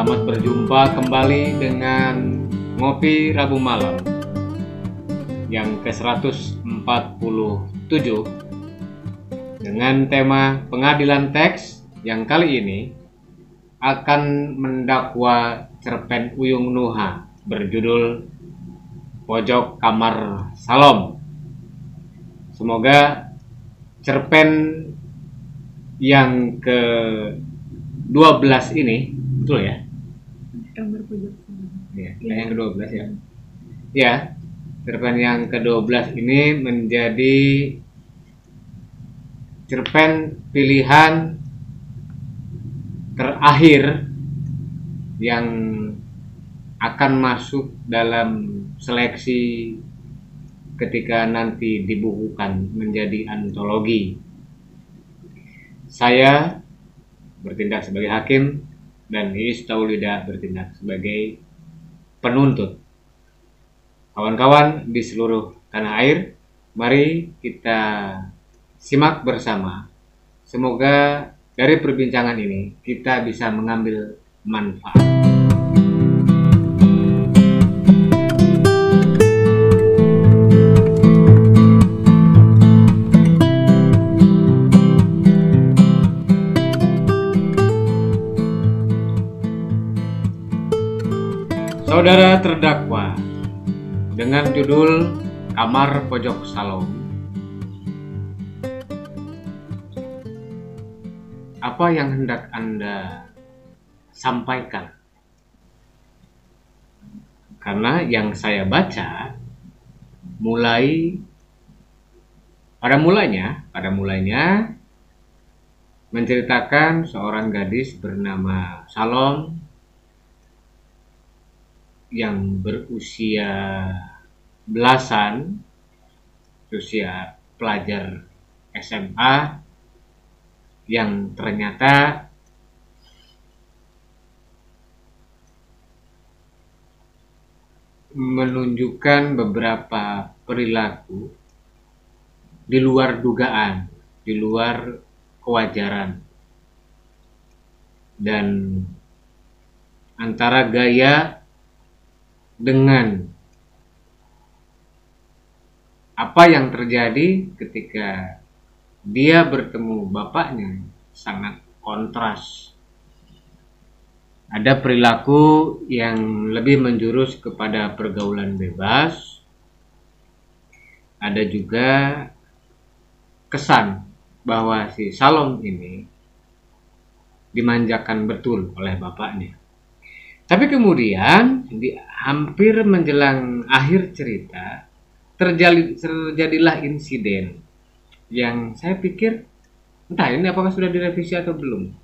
Selamat berjumpa kembali dengan Ngopi Rabu Malam yang ke-147 dengan tema pengadilan teks yang kali ini akan mendakwa cerpen Uyung Nuha berjudul Pojok Kamar Salom. Semoga cerpen yang ke-12 ini, betul ya? Kamar pojok salom. Ya, yang ke-12 ya. Ya, cerpen yang ke-12 ini menjadi cerpen pilihan terakhir yang akan masuk dalam seleksi ketika nanti dibukukan menjadi antologi. Saya bertindak sebagai hakim dan Iis Taulida bertindak sebagai penuntut. Kawan-kawan di seluruh tanah air, mari kita simak bersama. Semoga dari perbincangan ini kita bisa mengambil manfaat. Saudara terdakwa, dengan judul Kamar Pojok Salom, apa yang hendak Anda sampaikan? Karena yang saya baca pada mulanya menceritakan seorang gadis bernama Salom yang berusia belasan, usia pelajar SMA, yang ternyata menunjukkan beberapa perilaku di luar dugaan, di luar kewajaran, dan antara gaya dengan apa yang terjadi ketika dia bertemu bapaknya sangat kontras. Ada perilaku yang lebih menjurus kepada pergaulan bebas. Ada juga kesan bahwa si Salom ini dimanjakan betul oleh bapaknya. Tapi kemudian hampir menjelang akhir cerita terjadilah insiden yang saya pikir, entah ini apakah sudah direvisi atau belum.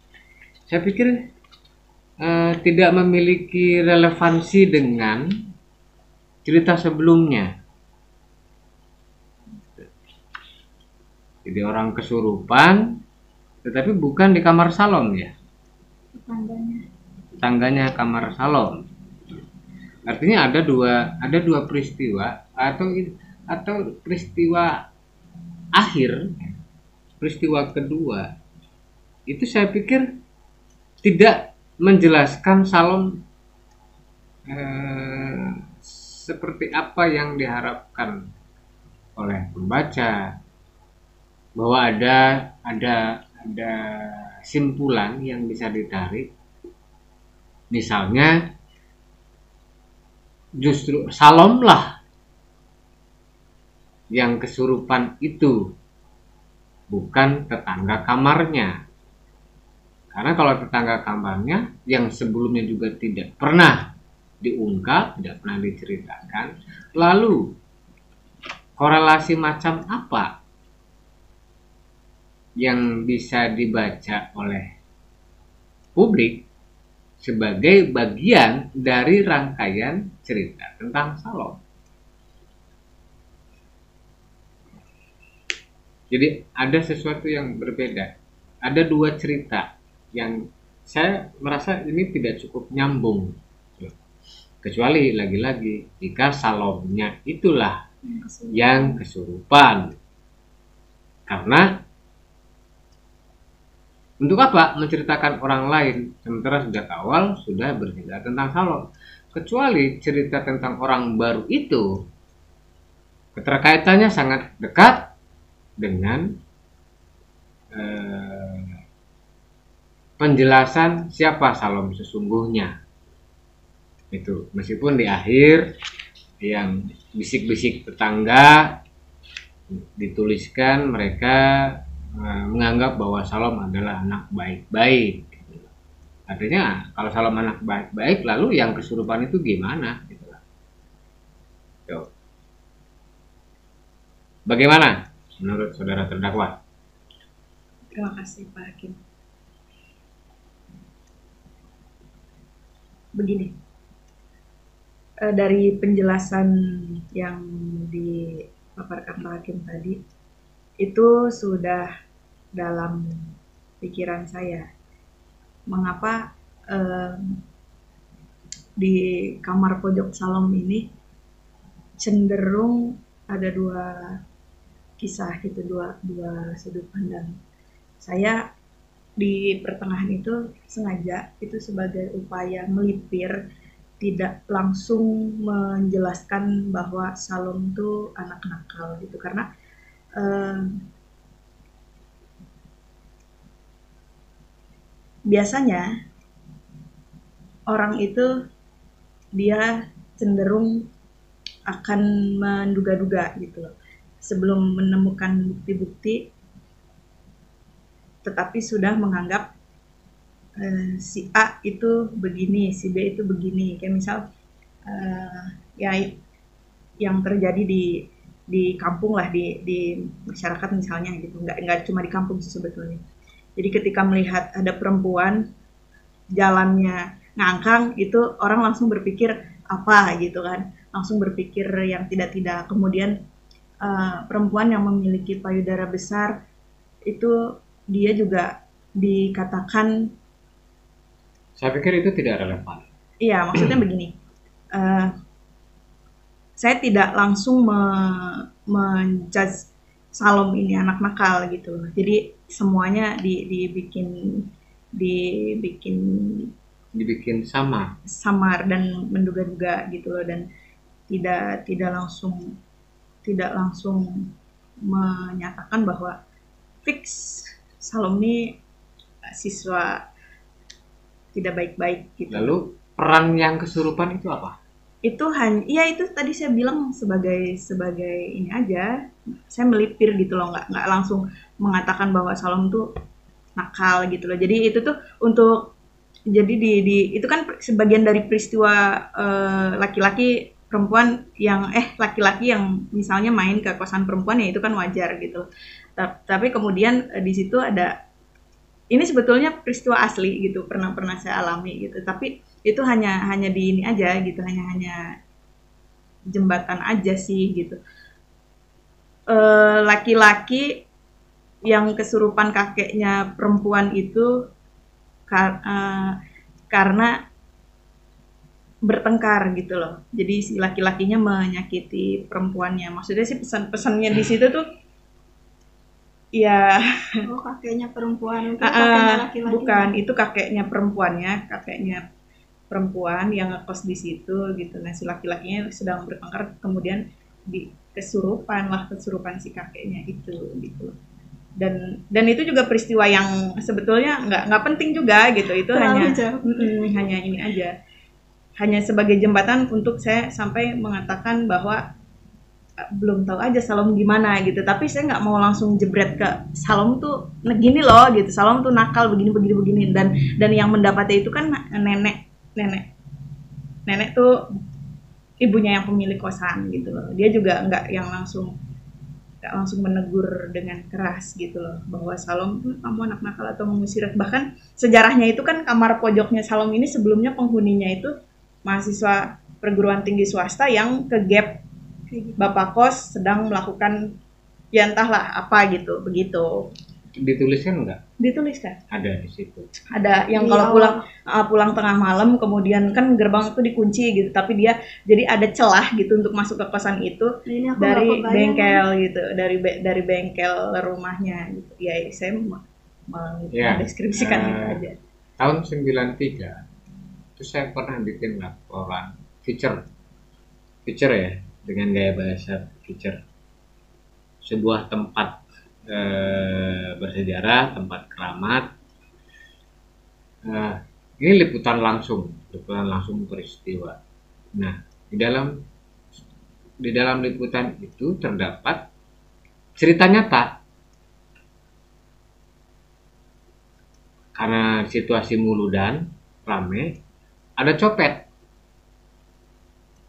Saya pikir tidak memiliki relevansi dengan cerita sebelumnya. Jadi orang kesurupan, tetapi bukan di kamar Salom ya. Tetangganya kamar Salom. Artinya ada dua peristiwa atau peristiwa akhir, peristiwa kedua itu saya pikir tidak menjelaskan Salom seperti apa yang diharapkan oleh pembaca, bahwa ada simpulan yang bisa ditarik. Misalnya justru Salom lah yang kesurupan itu, bukan tetangga kamarnya. Karena kalau tetangga kamarnya yang sebelumnya juga tidak pernah diungkap, tidak pernah diceritakan, lalu korelasi macam apa yang bisa dibaca oleh publik sebagai bagian dari rangkaian cerita tentang Salom? Jadi ada sesuatu yang berbeda. Ada dua cerita yang saya merasa ini tidak cukup nyambung. Kecuali lagi-lagi jika Salomnya itulah yang kesurupan. Karena Untuk apa menceritakan orang lain sementara sejak awal sudah bercerita tentang Salom? Kecuali cerita tentang orang baru itu keterkaitannya sangat dekat dengan penjelasan siapa Salom sesungguhnya. Itu meskipun di akhir yang bisik-bisik tetangga dituliskan mereka menganggap bahwa Salom adalah anak baik-baik. Artinya kalau Salom anak baik-baik, lalu yang kesurupan itu gimana? Bagaimana menurut saudara terdakwa? Terima kasih Pak Hakim. Begini, dari penjelasan yang dipaparkan Pak Hakim tadi, itu sudah dalam pikiran saya. Mengapa di kamar pojok Salom ini cenderung ada dua kisah gitu, dua sudut pandang. Saya di pertengahan itu sengaja itu sebagai upaya melipir, tidak langsung menjelaskan bahwa Salom itu anak nakal gitu, karena biasanya orang itu dia cenderung akan menduga-duga gitu loh, sebelum menemukan bukti-bukti, tetapi sudah menganggap si A itu begini, si B itu begini. Kayak misal ya yang terjadi di kampung lah, di masyarakat misalnya gitu, nggak cuma di kampung sih sebetulnya. Jadi ketika melihat ada perempuan jalannya ngangkang, itu orang langsung berpikir apa gitu kan, langsung berpikir yang tidak-tidak. Kemudian perempuan yang memiliki payudara besar itu dia juga dikatakan, saya pikir itu tidak relevan. Iya, maksudnya begini, saya tidak langsung menjudge Salom ini anak nakal gitu. Jadi semuanya dibikin samar dan menduga-duga gitu loh, dan tidak langsung menyatakan bahwa fix Salom ini siswa tidak baik-baik gitu. Lalu peran yang kesurupan itu apa? Itu hanya, ya itu tadi saya bilang sebagai ini aja, saya melipir gitu loh, nggak langsung mengatakan bahwa Salom tuh nakal gitu loh. Jadi itu tuh untuk, jadi itu kan sebagian dari peristiwa laki-laki yang misalnya main ke kosan perempuan, ya itu kan wajar gitu. Tapi kemudian di situ ada, ini sebetulnya peristiwa asli gitu, pernah saya alami gitu, tapi itu hanya di ini aja gitu, hanya jembatan aja sih gitu. Laki-laki yang kesurupan kakeknya perempuan itu karena bertengkar gitu loh. Jadi si laki-lakinya menyakiti perempuannya. Maksudnya sih pesan-pesannya di situ tuh ya, kakeknya perempuan itu kakeknya laki-laki. Bukan, itu kakeknya perempuan yang ngekos di situ gitu. Nah, si laki-lakinya sedang bertengkar, kemudian kesurupan si kakeknya itu gitu. Dan itu juga peristiwa yang sebetulnya nggak penting juga gitu. Itu hanya ini aja. Hanya sebagai jembatan untuk saya sampai mengatakan bahwa belum tahu aja Salom gimana gitu, tapi saya nggak mau langsung jebret ke Salom tuh gini loh gitu, Salom tuh nakal begini, dan yang mendapatnya itu kan nenek tuh ibunya yang pemilik kosan gitu loh. Dia juga nggak langsung menegur dengan keras gitu loh bahwa Salom kamu anak nakal atau mengusir. Bahkan sejarahnya itu kan kamar pojoknya Salom ini sebelumnya penghuninya itu mahasiswa perguruan tinggi swasta yang ke gap bapak kos sedang melakukan ya entahlah apa gitu, begitu. Dituliskan enggak? Dituliskan. Ada di situ. Ada yang kalau pulang tengah malam, kemudian kan gerbang itu dikunci gitu, tapi dia jadi ada celah gitu untuk masuk ke kosan itu dari bengkel gitu, dari bengkel rumahnya gitu. Ya saya Ya, mendeskripsikan itu aja. tahun 93 itu saya pernah bikin laporan feature ya, dengan gaya bahasa feature, sebuah tempat bersejarah, tempat keramat. Ini liputan langsung peristiwa. Nah, di dalam liputan itu terdapat cerita nyata. Karena situasi muludan, rame, ada copet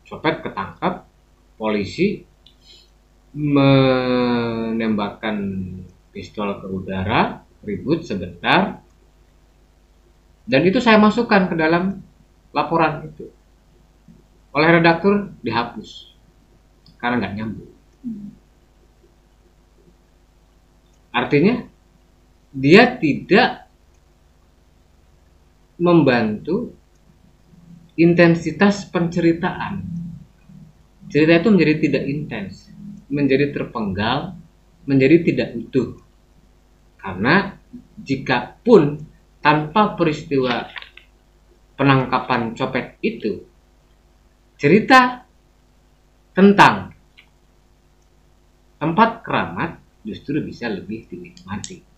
ketangkap, polisi menembakkan pistol ke udara, ribut sebentar, dan itu saya masukkan ke dalam laporan itu. Oleh redaktur dihapus karena nggak nyambung. Artinya dia tidak membantu intensitas penceritaan. Cerita itu menjadi tidak intens, menjadi terpenggal, menjadi tidak utuh. Karena jika pun tanpa peristiwa penangkapan copet itu, cerita tentang tempat keramat justru bisa lebih dinikmati.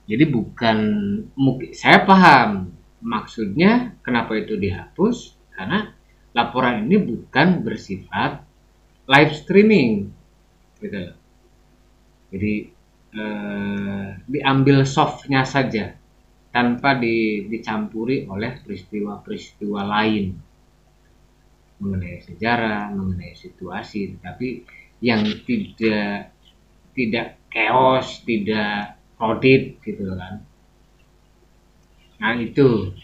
Jadi saya paham maksudnya kenapa itu dihapus, karena laporan ini bukan bersifat live streaming, gitu. Jadi diambil softnya saja tanpa dicampuri oleh peristiwa-peristiwa lain mengenai sejarah, mengenai situasi, tapi yang tidak chaos, tidak audit gitu kan. Nah itu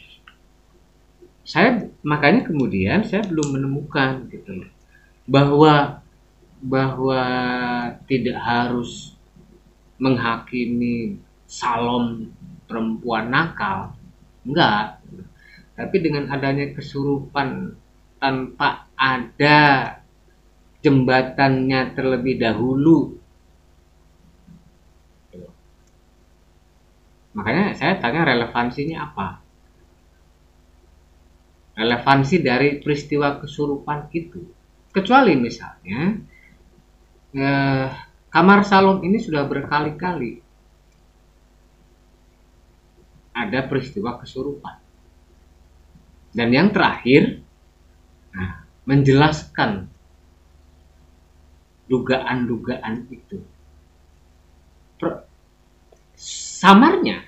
makanya kemudian saya belum menemukan gitu bahwa tidak harus menghakimi salon perempuan nakal, enggak. Tapi dengan adanya kesurupan tanpa ada jembatannya terlebih dahulu, makanya saya tanya relevansinya apa? Relevansi dari peristiwa kesurupan itu. Kecuali misalnya kamar salon ini sudah berkali-kali ada peristiwa kesurupan. Dan yang terakhir menjelaskan dugaan-dugaan itu. Samarnya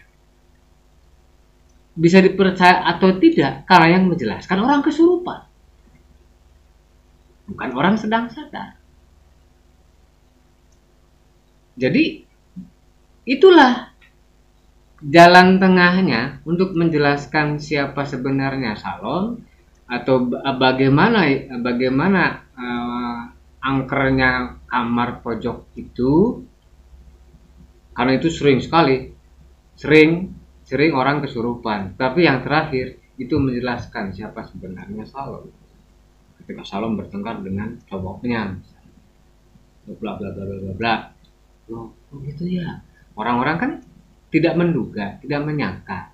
bisa dipercaya atau tidak karena yang menjelaskan orang kesurupan, bukan orang sedang sadar. Jadi itulah jalan tengahnya untuk menjelaskan siapa sebenarnya salon atau bagaimana angkernya kamar pojok itu, karena itu sering orang kesurupan. Tapi yang terakhir itu menjelaskan siapa sebenarnya salon ketika salon bertengkar dengan cowoknya, bla bla bla bla bla. Oh gitu ya. Orang-orang kan tidak menduga, tidak menyangka.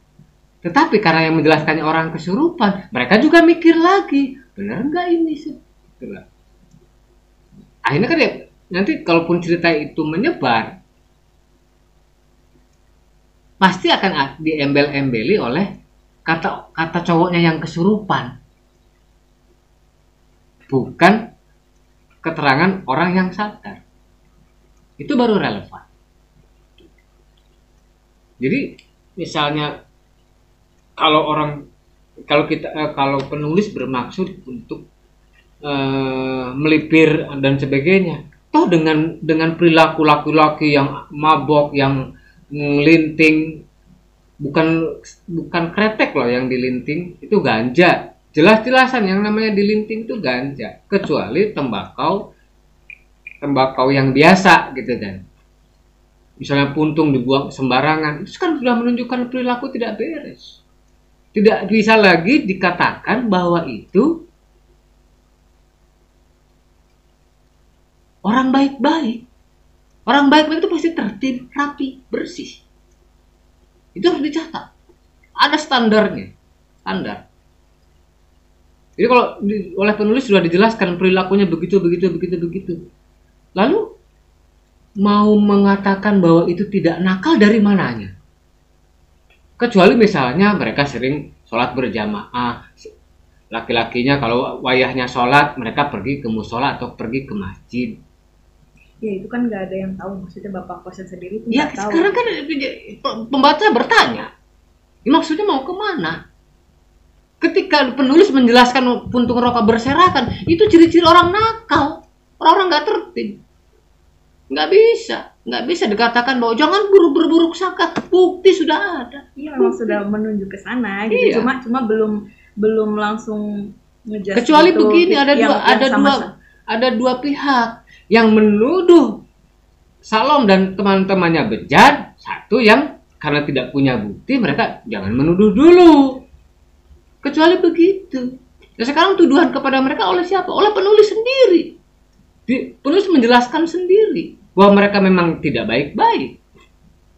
Tetapi karena yang menjelaskannya orang kesurupan, mereka juga mikir lagi, benar nggak ini sih? Akhirnya kan ya, nanti kalaupun cerita itu menyebar, pasti akan diembel-embeli oleh kata cowoknya yang kesurupan, bukan keterangan orang yang sadar. Itu baru relevan. Jadi misalnya kalau penulis bermaksud untuk melipir dan sebagainya, toh dengan perilaku laki-laki yang mabok, yang ngelinting, bukan kretek loh yang dilinting, itu ganja. Jelas-jelasan yang namanya dilinting itu ganja, kecuali tembakau yang biasa gitu kan. Misalnya puntung dibuang sembarangan, itu kan sudah menunjukkan perilaku tidak beres. Tidak bisa lagi dikatakan bahwa itu orang baik-baik. Orang baik-baik itu pasti tertib, rapi, bersih. Itu harus dicatat. Ada standarnya. Standar. Jadi kalau oleh penulis sudah dijelaskan perilakunya begitu. Lalu mau mengatakan bahwa itu tidak nakal dari mananya? Kecuali misalnya mereka sering sholat berjamaah. Laki-lakinya kalau wayahnya sholat, mereka pergi ke musola atau pergi ke masjid. Ya itu kan nggak ada yang tahu, maksudnya bapak kosnya sendiri itu Ya nggak tahu. sekarang kan pembaca bertanya, maksudnya mau kemana? Ketika penulis menjelaskan puntung rokok berserakan, itu ciri-ciri orang nakal, orang-orang nggak tertib. Nggak bisa dikatakan bahwa jangan berburuk sangka, bukti sudah ada. Iya, memang sudah menunjuk ke sana gitu. Iya. Cuma belum langsung ngejudge. Kecuali gitu, begini, yang ada dua pihak yang menuduh Salom dan teman-temannya bejat, satu yang karena tidak punya bukti, mereka jangan menuduh dulu. Kecuali begitu. Ya sekarang tuduhan kepada mereka oleh siapa? Oleh penulis sendiri. Penulis menjelaskan sendiri bahwa mereka memang tidak baik-baik.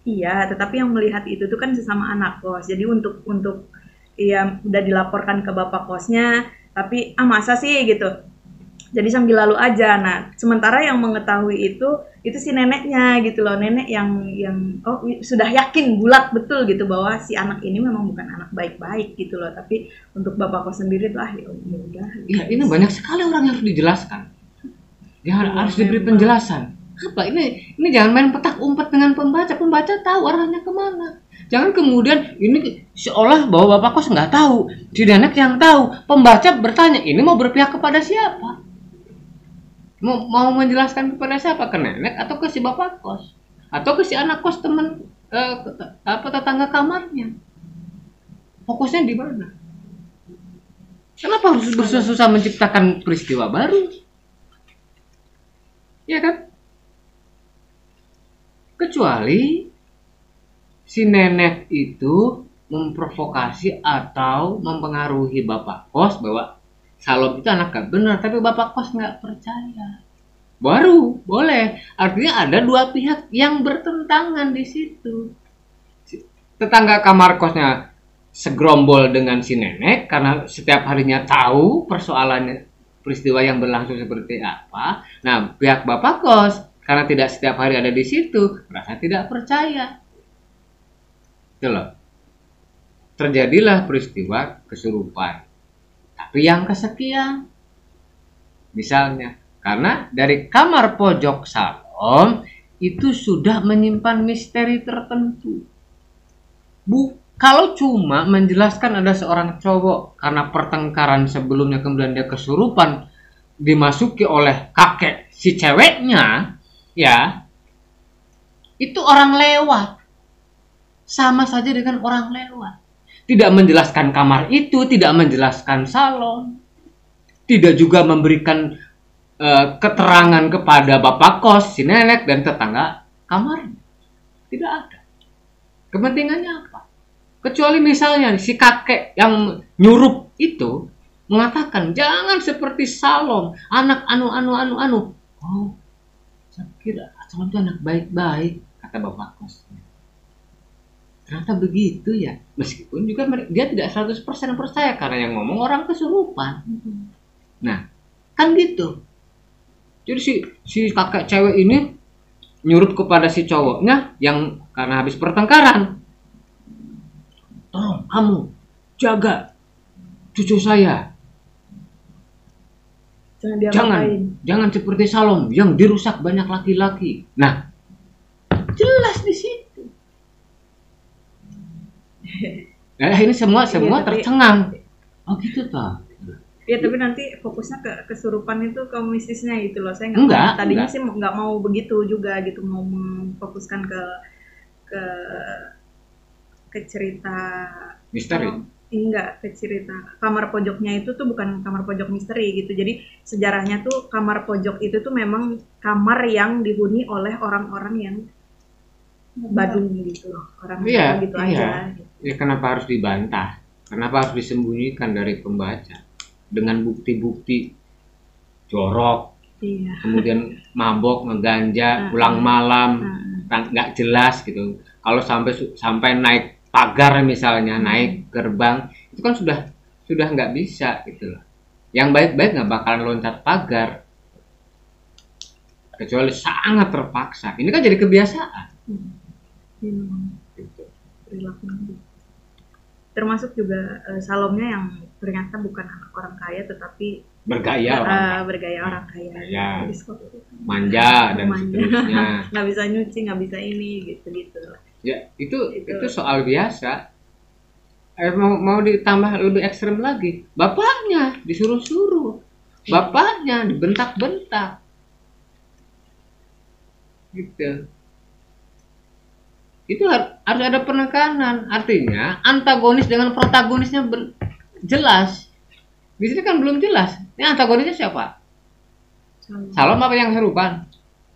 Iya, tetapi yang melihat itu tuh kan sesama anak kos. Jadi untuk ya udah dilaporkan ke bapak kosnya, tapi masa sih gitu. Jadi sambil lalu aja. Nah, sementara yang mengetahui itu si neneknya gitu loh. Nenek yang sudah yakin bulat betul gitu bahwa si anak ini memang bukan anak baik-baik gitu loh. Tapi untuk bapak kos sendiri tuh ya udah. Ya, ini banyak sekali orang yang harus dijelaskan. Ya, harus diberi penjelasan. Apa ini jangan main petak umpet dengan pembaca. Pembaca tahu arahnya kemana. Jangan kemudian ini seolah bahwa bapak kos nggak tahu, si nenek yang tahu. Pembaca bertanya, ini mau berpihak kepada siapa? Mau menjelaskan kepada siapa? Ke nenek atau ke si bapak kos? Atau ke si anak kos teman tetangga kamarnya? Fokusnya di mana? Kenapa harus bersusah-susah menciptakan peristiwa baru? Ya kan? Kecuali si nenek itu memprovokasi atau mempengaruhi bapak kos bahwa Salom itu anak gak benar, tapi bapak kos gak percaya. Baru boleh. Artinya ada dua pihak yang bertentangan di situ. Tetangga kamar kosnya segerombol dengan si nenek karena setiap harinya tahu persoalannya, peristiwa yang berlangsung seperti apa. Nah, pihak bapak kos karena tidak setiap hari ada di situ, merasa tidak percaya. Itu loh. Terjadilah peristiwa kesurupan. Tapi yang kesekian, misalnya, karena dari kamar pojok Salom itu sudah menyimpan misteri tertentu. Kalau cuma menjelaskan ada seorang cowok karena pertengkaran sebelumnya kemudian dia kesurupan dimasuki oleh kakek si ceweknya, ya itu orang lewat, sama saja dengan orang lewat. Tidak menjelaskan kamar itu, tidak menjelaskan Salom, tidak juga memberikan keterangan kepada bapak kos, si nenek dan tetangga kamarnya. Tidak ada. Kepentingannya apa? Kecuali misalnya si kakek yang nyurup itu mengatakan jangan seperti Salom, anak anu. Oh, saya kira Salom itu anak baik-baik, kata bapak kos. Ternyata begitu ya. Meskipun juga dia tidak 100% percaya karena yang ngomong orang kesurupan. Nah, kan gitu. Jadi si kakek cewek ini nyurup kepada si cowoknya yang karena habis pertengkaran. Tolong kamu jaga cucu saya. Jangan seperti Salom yang dirusak banyak laki-laki. Nah, jelas di situ. Nah, ini semua tercengang. Oh gitu toh. Ya tapi nanti fokusnya ke kesurupan itu ke mistisnya gitu loh. Saya tadinya sih nggak mau begitu juga gitu, mau memfokuskan ke cerita misteri. Ke cerita kamar pojoknya itu tuh bukan kamar pojok misteri gitu. Jadi sejarahnya tuh kamar pojok itu tuh memang kamar yang dihuni oleh orang-orang yang badung gitu loh, orang gitu aja. Ya kenapa harus dibantah? Kenapa harus disembunyikan dari pembaca dengan bukti-bukti jorok? Iya. kemudian mabok, ngeganja, pulang malam, nggak jelas gitu. Kalau sampai naik pagar misalnya, naik gerbang, itu kan sudah nggak bisa gitu loh. Yang baik-baik nggak bakalan loncat pagar, kecuali sangat terpaksa. Ini kan jadi kebiasaan. Gitu. Perilaku. Termasuk juga salomnya yang ternyata bukan anak orang kaya tetapi Bergaya orang kaya. Ya, manja dan seterusnya. Nggak bisa nyuci, nggak bisa ini, gitu. Ya, itu soal biasa. Mau ditambah lebih ekstrem lagi, bapaknya disuruh-suruh, bapaknya dibentak-bentak, gitu. Itu harus ada penekanan. Artinya antagonis dengan protagonisnya jelas. Di sini kan belum jelas. Ini antagonisnya siapa? Salom apa yang kesurupan?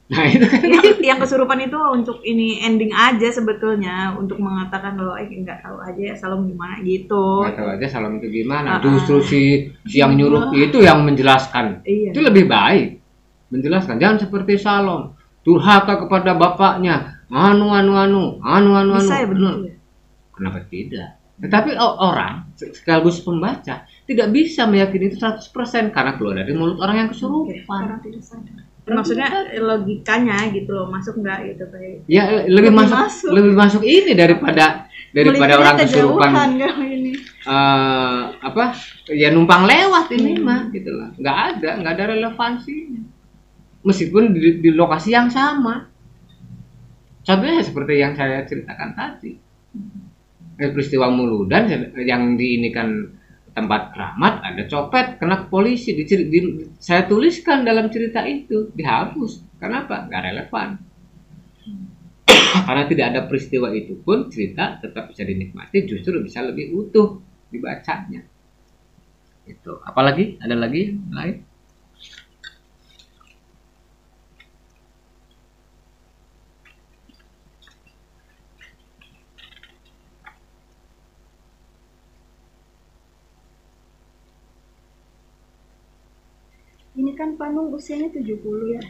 Nah itu kan yang kesurupan itu untuk ini ending aja sebetulnya, untuk mengatakan bahwa nggak tahu aja ya Salom gimana gitu. Nggak tahu aja Salom itu gimana. Justru si yang nyuruh itu yang menjelaskan. Iya. Itu lebih baik menjelaskan. Jangan seperti Salom durhaka kepada bapaknya. Anu. Bisa ya begitu ya? Kenapa tidak? Tetapi orang sekaligus pembaca tidak bisa meyakini itu 100% karena keluar dari mulut orang yang kesurupan. Orang tidak sadar. Maksudnya logikanya gitu loh, masuk nggak gitu kayak? Ya lebih masuk ini daripada orang kesurupan. Ini. Ya numpang lewat ini mah gitu lah. Nggak ada relevansinya. Meskipun di lokasi yang sama. Contohnya seperti yang saya ceritakan tadi. Peristiwa Muludan yang diinikan tempat keramat, ada copet kena polisi. Saya tuliskan dalam cerita itu, dihapus. Kenapa? Nggak relevan. Karena tidak ada peristiwa itu pun, cerita tetap bisa dinikmati, justru bisa lebih utuh dibacanya. Itu. Apalagi? Ada lagi lain? Ini kan Panung usianya 70 ya.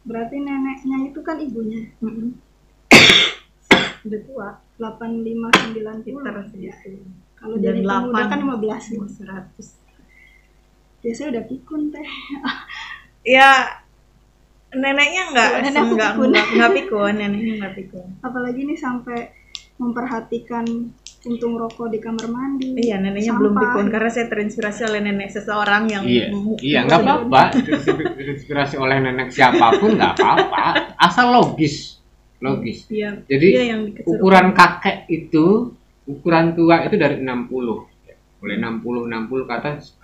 Berarti neneknya itu kan ibunya. Udah tua, 85 90 ya. Kalau jadi pemuda kan 15 100. Biasanya udah pikun teh. Ya neneknya enggak pikun, neneknya enggak pikun. Apalagi nih sampai memperhatikan puntung rokok di kamar mandi. Iya, neneknya belum pikun karena saya terinspirasi oleh nenek seseorang yang Iya, nggak apa-apa. Terinspirasi oleh nenek siapapun nggak apa-apa, asal logis. Iya. Jadi ukuran kakek itu, ukuran tua itu dari 60. Mulai 60 ke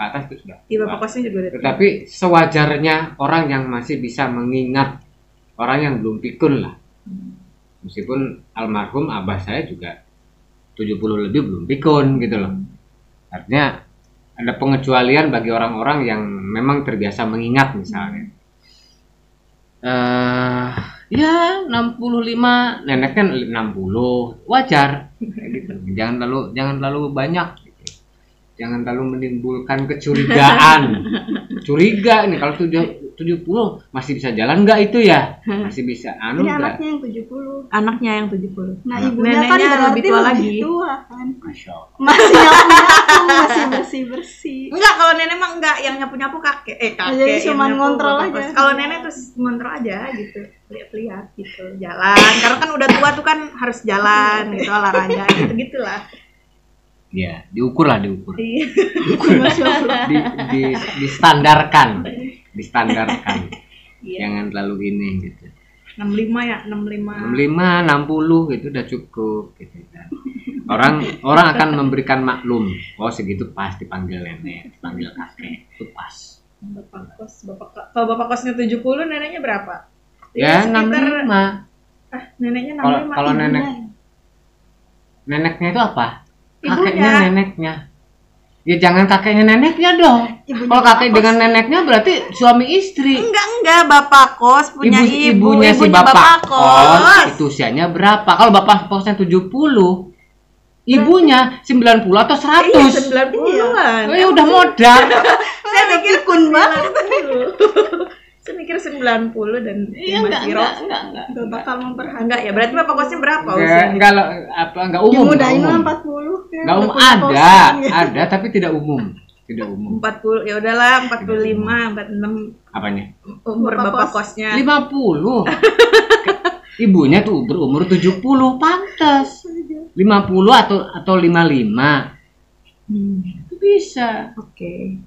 atas itu sudah. Iya, Bapak kosnya juga ada. Tetapi sewajarnya orang yang masih bisa mengingat orang yang belum pikun lah. Meskipun almarhum abah saya juga 70 lebih belum pikun gitu loh. Artinya ada pengecualian bagi orang-orang yang memang terbiasa mengingat misalnya. Ya 65, nenek kan 60, wajar gitu. Jangan terlalu banyak gitu. Jangan terlalu menimbulkan kecurigaan. Curiga ini kalau 70 masih bisa jalan nggak itu ya? Masih bisa Ini anaknya yang 70. Anaknya yang 70. Nah, ibunya kan berarti lebih tua lagi. Tua kan. Masya Allah. Masih nyapu-nyapu, masih bersih-bersih. Enggak, kalau nenek mah enggak, yang nyapu-nyapu kakek. Jadi cuma ngontrol aja. Kalau nenek terus ngontrol aja gitu. Lihat-lihat gitu, jalan. Karena kan udah tua tuh kan harus jalan gitu, olahraga gitu-gitulah. Ya, diukur. Iya. Distandarkan. Iya. Jangan terlalu ini gitu. 65 ya, 65. 65, 60 gitu udah cukup gitu kan. Orang akan memberikan maklum. Oh, segitu pas dipanggil nenek, dipanggil kakek. Itu pas. Kalau bapak kosnya 70, neneknya berapa? Ya, sekitar, 65. Neneknya 65. Kalau neneknya itu apa? Kakeknya, neneknya. Ya jangan kakeknya neneknya dong. Kalau kakek dengan neneknya berarti suami istri. Enggak, bapak kos punya ibunya si bapak kos. Itu usianya berapa? Kalau bapak kosnya 70, ibunya 90 atau 100. Iya, 90-an. Oh ya udah modal. Saya pikir kun banget. Saya mikir 90 dan Iya, masih rock. enggak bakal memperhatikan. Enggak ya, berarti Bapak kosnya berapa Enggak, usianya? enggak umum. Dimudahin Enggak lah umum. 40 ya. Enggak umum, udah punya ada, kosan, gitu. ada tapi tidak umum. Tidak umum. 40, ya udahlah 45, 46 Apanya? umur Bapak Bapak kos. kosnya. 50. Ibunya tuh berumur 70, pantas. 50 atau 55. Itu bisa. Oke.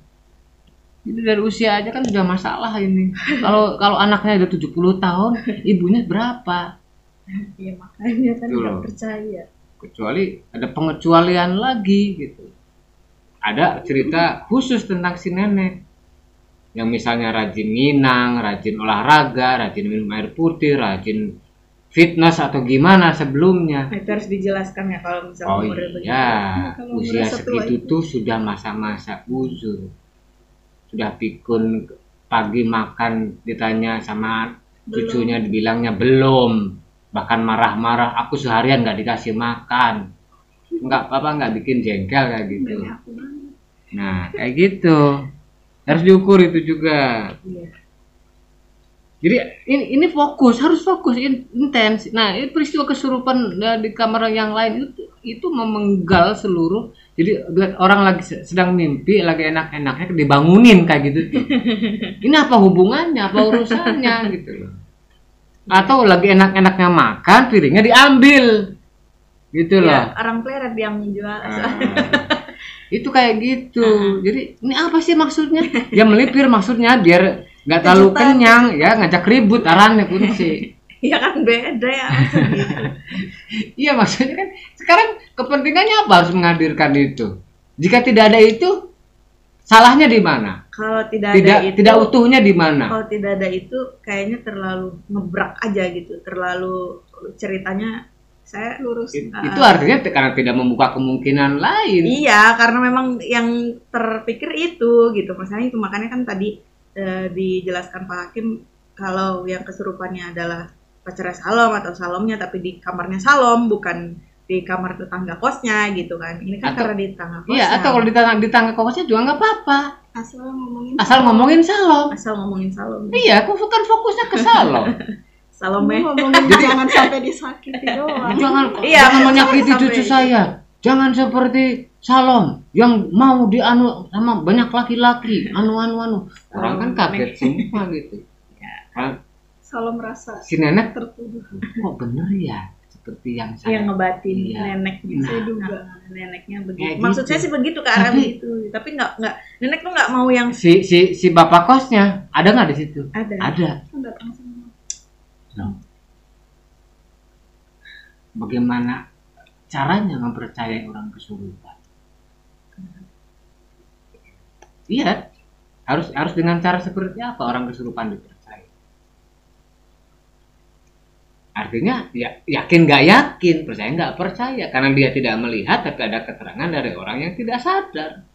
Jadi dari usia aja kan sudah masalah ini. Kalau anaknya udah 70 tahun, ibunya berapa? Iya, makanya kan Tuh nggak loh. percaya. Kecuali ada pengecualian lagi gitu. Ada cerita khusus tentang si nenek yang misalnya rajin nginang, rajin olahraga, rajin minum air putih, rajin fitness atau gimana sebelumnya. Itu harus dijelaskan ya kalau misalnya Oh umurnya begitu. iya, Kalau usia umurnya setua segitu itu. tuh sudah masa-masa uzur. Sudah pikun pagi makan ditanya sama cucunya dibilangnya belum. Bahkan marah-marah, aku seharian nggak dikasih makan. Enggak, papa nggak bikin jengkel kayak gitu. Dari aku banget. Nah, kayak gitu. Harus diukur itu juga. Iya. Jadi ini fokus, harus fokus, intens. Nah, ini peristiwa kesurupan di kamar yang lain itu memenggal seluruh. Jadi orang lagi sedang mimpi, lagi enak-enaknya dibangunin kayak gitu tuh. Ini apa hubungannya, apa urusannya gitu loh. Atau lagi enak-enaknya makan, piringnya diambil. Gitu loh. Ya, orang pleret yang jual. Itu kayak gitu. Jadi ini apa sih maksudnya? Ya melipir maksudnya biar nggak terlalu kenyang, ya ngajak ribut arahnya kunci. Ya kan beda ya. Gitu. Iya maksudnya kan sekarang kepentingannya apa harus menghadirkan itu? Jika tidak ada itu, salahnya di mana? Kalau tidak ada itu, tidak utuhnya di mana? kalau tidak ada itu kayaknya terlalu ngebrak aja gitu, terlalu ceritanya saya lurus. Itu artinya karena tidak membuka kemungkinan lain. Iya, karena memang yang terpikir itu gitu. Maksudnya itu makanya kan tadi dijelaskan Pak Hakim kalau yang kesurupannya adalah pacarnya Salom atau Salomnya tapi di kamarnya Salom bukan di kamar tetangga kosnya gitu kan. Ini kan karena di tetangga kosnya. Iya, atau kalau di tangga kosnya juga nggak apa-apa. Asal Ngomongin Salom. Asal ngomongin Salom. Iya, aku kan fokusnya ke Salom. Salome. ngomongin jangan sampai disakiti doang. Jangan, Iya, jangan menyakiti sampai- cucu saya. Jangan seperti Salom yang mau dianu sama banyak laki-laki. Anu. Orang kan kaget semua gitu. Kan Selalu merasa si nenek tertuduh. kok bener ya seperti yang saya. Yang ngebatin Iya. nenek gitu. Saya duga. Nah, neneknya begitu. Kayak Maksud gitu. saya sih begitu ke arah Tapi- begitu. Tapi nggak nenek tuh nggak mau yang Si bapak kosnya ada nggak di situ? ada. Ada. Kan datang semua. Bagaimana caranya mempercayai orang kesurupan? Iya, harus dengan cara seperti apa orang kesurupan dipercaya? Artinya ya yakin nggak yakin, percaya nggak percaya, karena dia tidak melihat tapi ada keterangan dari orang yang tidak sadar.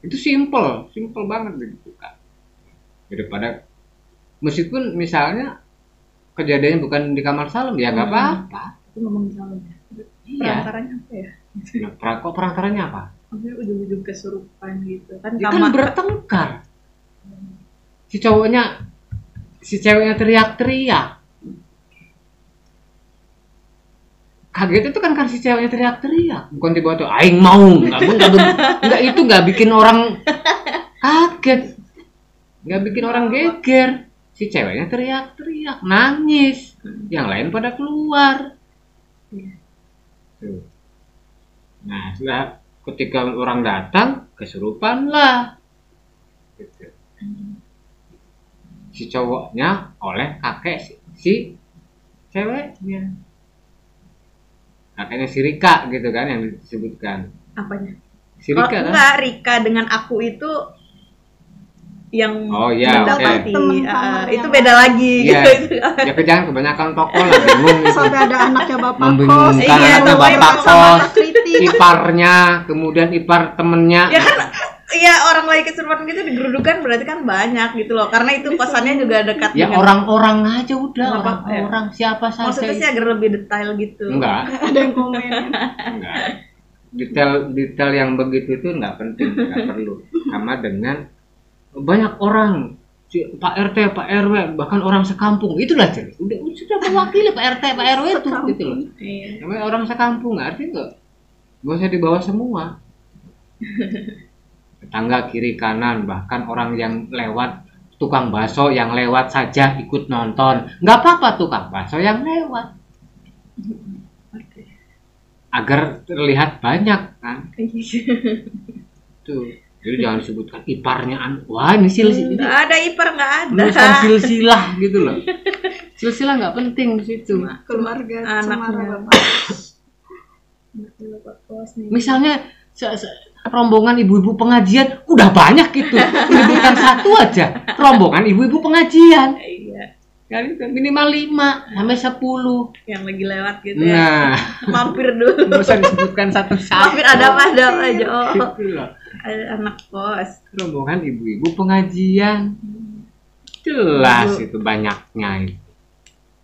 Itu simple banget begitu Kak. Daripada meskipun misalnya kejadiannya bukan di kamar Salom ya nggak apa-apa. Itu ngomongin Salom ya. Iya. Perantaranya apa ya? Kok perantaranya apa? Maksudnya ujung-ujung kesurupan gitu kan. Dia kan bertengkar. Si ceweknya teriak-teriak. Kaget itu kan karena si ceweknya teriak-teriak, bukan tiba-tiba tuh aing mau. Enggak itu enggak bikin orang kaget. Enggak bikin orang geger. Si ceweknya teriak-teriak, nangis. Yang lain pada keluar. Tuh. Nah, setelah ketika orang datang, kesurupan lah. Gitu. Si cowoknya oleh kakek si ceweknya. Kakeknya si Rika gitu kan yang disebutkan. Apanya? Si Rika kan? Enggak, Rika dengan aku itu yang Oh iya, mendapati Temen kamar itu yang beda lagi Iya. gitu. Ya jangan kebanyakan tokoh lah bingung gitu. Sampai ada anaknya bapak kos. Membingungkan Iya, anaknya namanya bapak kacamata kos, kritis. iparnya, kemudian ipar temennya. Ya kan iya orang lagi kesurupan gitu digerudukan berarti kan banyak gitu loh. Karena itu kosannya juga dekat Ya dengan orang-orang aja udah, Nggak apa-apa, ya. orang siapa saja. maksudnya sih agar lebih detail gitu. Enggak. Ada yang komen. Enggak. Detail yang begitu itu enggak penting, enggak perlu. Sama dengan banyak orang, Pak RT, Pak RW, bahkan orang sekampung, itulah cerita. Udah sudah mewakili Pak RT, Pak RW itu, gitu loh. Iya. Namanya orang sekampung, artinya nggak usah dibawa semua. Tetangga kiri kanan, bahkan orang yang lewat, tukang bakso yang lewat saja ikut nonton, nggak apa-apa tukang bakso yang lewat, agar terlihat banyak kan. Tuh, jadi jangan disebutkan iparnya wah ini silsilah, Nggak ada ipar, nggak ada. bukan silsilah gitu loh. Silsilah nggak penting di situ. Keluarga Anaknya. cemara bapak. Anaknya bapak kos nih. Misalnya rombongan ibu-ibu pengajian udah banyak gitu, menyebutkan satu aja rombongan ibu-ibu pengajian, Iya. kali minimal 5 sampai 10. Yang lagi lewat gitu ya. Nah, Mampir dulu. nggak usah disebutkan satu-satu. Mampir ada apa aja. Oh, Gitu loh. ada anak kos. Rombongan ibu-ibu pengajian, jelas itu banyaknya itu.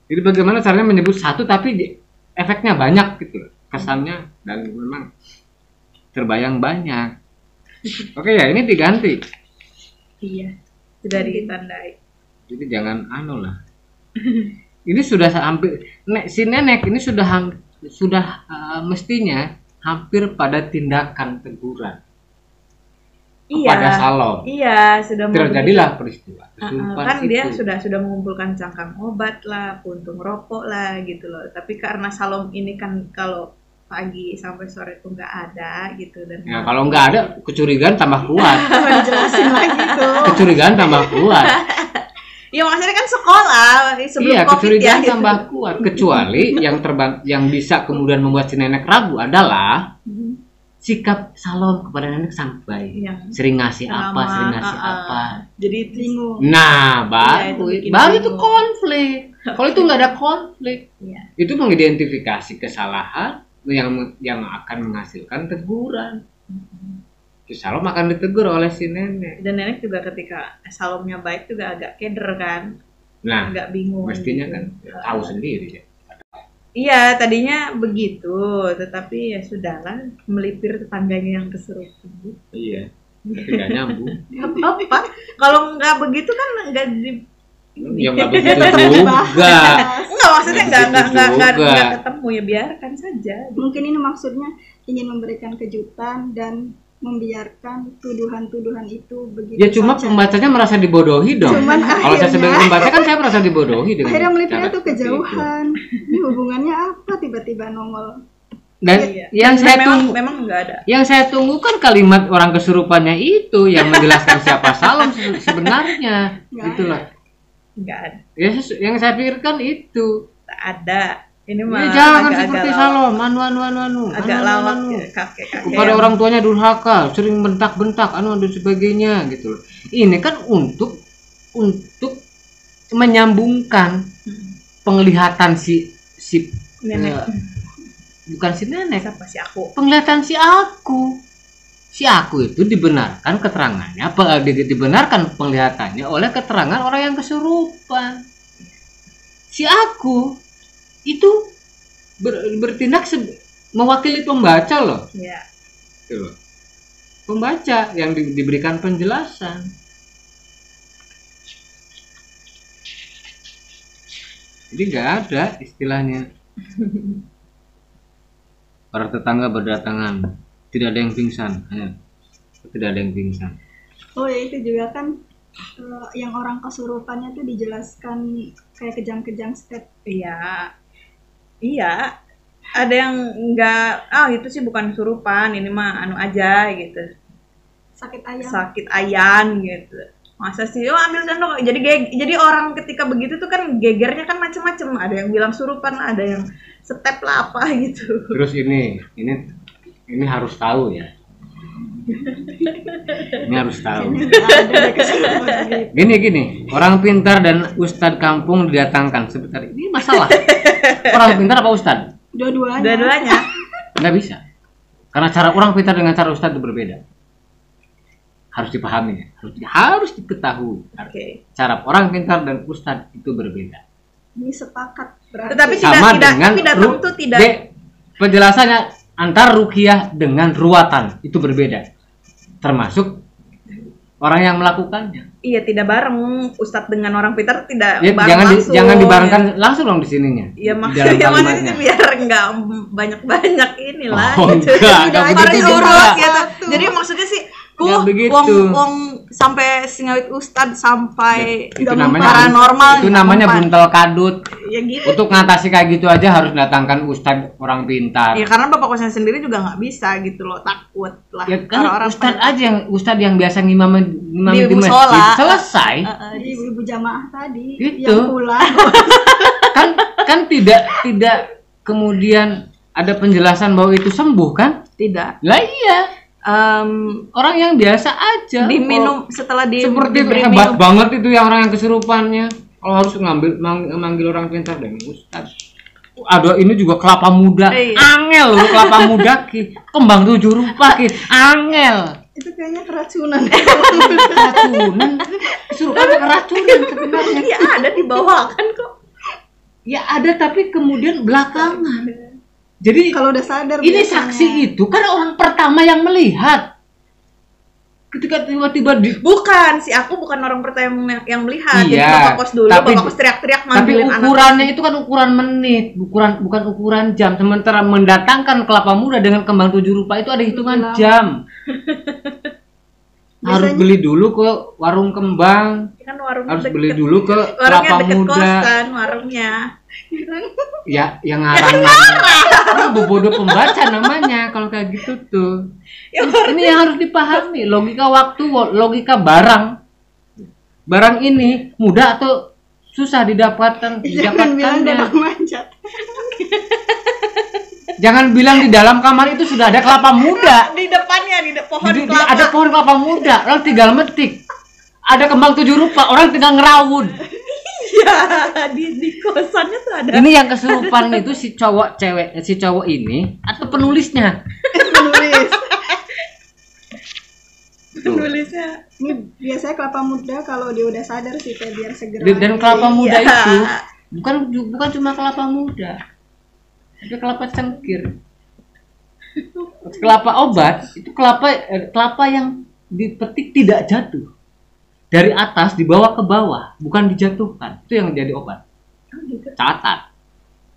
Jadi bagaimana caranya menyebut satu tapi efeknya banyak gitu loh, kesannya, dan memang terbayang banyak. Oke ya, ini diganti. Iya. Sudah ditandai. Jadi jangan lah. Ini sudah hampir si nenek ini sudah mestinya hampir pada tindakan teguran kepada Salom. Iya, sudah Terjadilah peristiwa kesurupan kan dia itu. sudah mengumpulkan cangkang obat lah, puntung rokok lah gitu loh. Tapi karena Salom ini kan kalau pagi sampai sore tuh nggak ada gitu, dan Ya, kalau nggak ada, kecurigaan tambah kuat. Jelasin lagi tuh. Kecurigaan tambah kuat. ya maksudnya kan sekolah sebelum Iya, COVID kecurigaan ya gitu. tambah kuat. Kecuali yang bisa kemudian membuat si nenek ragu adalah sikap Salom kepada nenek sampai Yang sering ngasih apa, lama, sering ngasih apa. jadi itu Bingung. Nah, Iya, baru itu bikin itu bingung. konflik. Kalau itu nggak ada konflik, Iya. itu mengidentifikasi kesalahan yang akan menghasilkan teguran. Si Salom akan ditegur oleh si nenek. Dan nenek juga ketika Salomnya baik juga agak keder kan, Nah, agak bingung. mestinya gitu. kan tahu sendiri ya. Iya, tadinya begitu, tetapi ya sudahlah, melipir tetangganya yang kesurupan. Iya. Tapi nggak nyambung. Apa? Kalau nggak begitu kan nggak di. Ya nggak begitu juga. Enggak, maksudnya Nggak begitu juga. nggak ketemu, ya biarkan saja. Mungkin ini maksudnya ingin memberikan kejutan dan membiarkan tuduhan-tuduhan itu begitu Ya cuma saja. pembacanya merasa dibodohi dong. Cuman Kalau saya sebagai akhirnya- pembaca kan saya merasa dibodohi dengan Akhirnya melipirnya cara tuh seperti itu. kejauhan. Ini hubungannya apa tiba-tiba nongol? Dan Iya. yang Dan saya memang, tunggu, memang nggak ada. yang saya tunggu kan kalimat orang kesurupannya itu yang menjelaskan siapa Salom sebenarnya, Nggak gitu loh. Nggak ada. Ya, yang saya pikirkan itu. Nggak ada. Ini Ya, mah jangan agak-agak seperti lawak. Salom, Agak lawak ya, kakek-kakek. kepada yang- orang tuanya durhaka, sering bentak-bentak, dan sebagainya gitu loh. Ini kan untuk menyambungkan penglihatan si Nenek. bukan si nenek, Siapa sih aku? penglihatan si aku itu dibenarkan keterangannya, dibenarkan penglihatannya oleh keterangan orang yang kesurupan. Si aku itu bertindak mewakili pembaca loh. Ya. Gitu loh. Pembaca yang diberikan penjelasan. Jadi nggak ada istilahnya. Para tetangga berdatangan, tidak ada yang pingsan. Tidak ada yang pingsan. Oh ya itu juga kan yang orang kesurupannya tuh dijelaskan kayak kejang-kejang step. Iya. Iya. Ada yang enggak, itu sih bukan kesurupan, ini mah anu aja gitu. Sakit ayam. Sakit ayan gitu. Masa sih, ambil sendok. Jadi orang ketika begitu tuh kan gegernya kan macam-macam. Ada yang bilang surupan, ada yang step lah apa gitu. Terus ini harus tahu ya. Ini harus tahu. Ada deh kesurupan gitu. Gini, orang pintar dan ustadz kampung didatangkan sebentar. Ini masalah. Orang pintar apa ustadz? Dua-duanya. Dua-duanya. Nggak bisa. Karena cara orang pintar dengan cara ustadz itu berbeda. Harus dipahami ya. Harus diketahui. Oke. Cara orang pintar dan ustadz itu berbeda. Ini sepakat berarti. Tetapi Sama tidak dengan tentu tidak. penjelasannya antara ruqyah dengan ruwatan itu berbeda. Termasuk orang yang melakukannya. Iya, tidak bareng Ustadz dengan orang pintar, tidak Ya, bareng langsung. jangan dibarengkan langsung dong di sininya. Iya, Di maksudnya dalam maksudnya kalimatnya. biar nggak banyak-banyak inilah. Oh, gitu. enggak begitu Harus juga. urut gitu. Jadi maksudnya sih Nggak begitu. wong sampai singawit Ustadz sampai Itu namanya paranormal. itu namanya mempan. buntel kadut. Ya gitu. Untuk ngatasi kayak gitu aja harus datangkan ustadz orang pintar. Ya karena bapak kosnya sendiri juga nggak bisa gitu loh, takut lah. Ya Kalau kan ustadz yang biasa ngimamin Di di masjid musola. selesai. Jadi ibu-ibu jamaah tadi Gitu. yang pulang. kan tidak kemudian ada penjelasan bahwa itu sembuh kan? tidak. Lah iya, orang yang biasa aja. Diminum setelah Seperti diberi hebat minum. banget itu yang orang yang kesurupannya. Kalau harus manggil orang pintar dan ustaz. Ada ini juga kelapa muda. Iya. Angel loh kelapa muda ki. Kembang 7 rupa ki. Angel. Itu kayaknya keracunan. Keracunan. Kesurupan keracunan sebenarnya. Iya ada di bawah kan kok. Ya ada tapi kemudian belakangan. Jadi Kalau udah sadar ini biasanya. saksi itu kan orang pertama yang melihat. Ketika tiba-tiba Bukan, si aku bukan orang pertama yang melihat. Jadi Iya, bapak kos dulu, tapi- bapak kos teriak-teriak tapi manggilin anak. ukurannya itu kan ukuran menit, bukan ukuran jam. Sementara mendatangkan kelapa muda dengan kembang 7 rupa itu ada hitungan Lama. jam. Harus Biasanya- beli dulu ke warung kembang, Kan warungnya harus deket, beli dulu ke warungnya kelapa deket muda. kosan, warungnya. Ya, yang ngarang bobodo pembaca namanya kalau kayak gitu tuh. Ya, Ini yang harus dipahami, logika waktu, logika barang. Barang ini mudah atau susah didapatkan, Jangan bilang didapatkannya. dalam manjat. Jangan bilang di dalam kamar itu sudah ada kelapa muda. Di depannya, pohon kelapa. Ada pohon kelapa muda, orang tinggal metik. Ada kembang 7 rupa, orang tinggal ngerawun. Iya, di kosannya tuh ada. Ini yang kesurupan itu si cowok ini atau penulisnya? Menulis. Tuh. Nulisnya. Ini biasanya kelapa muda kalau dia udah sadar sih kayak biar segera. Dan kelapa muda Iya. itu bukan cuma kelapa muda, tapi kelapa cengkir. Kelapa obat itu kelapa yang dipetik tidak jatuh dari atas dibawa ke bawah, bukan dijatuhkan. Itu yang menjadi obat. Catat.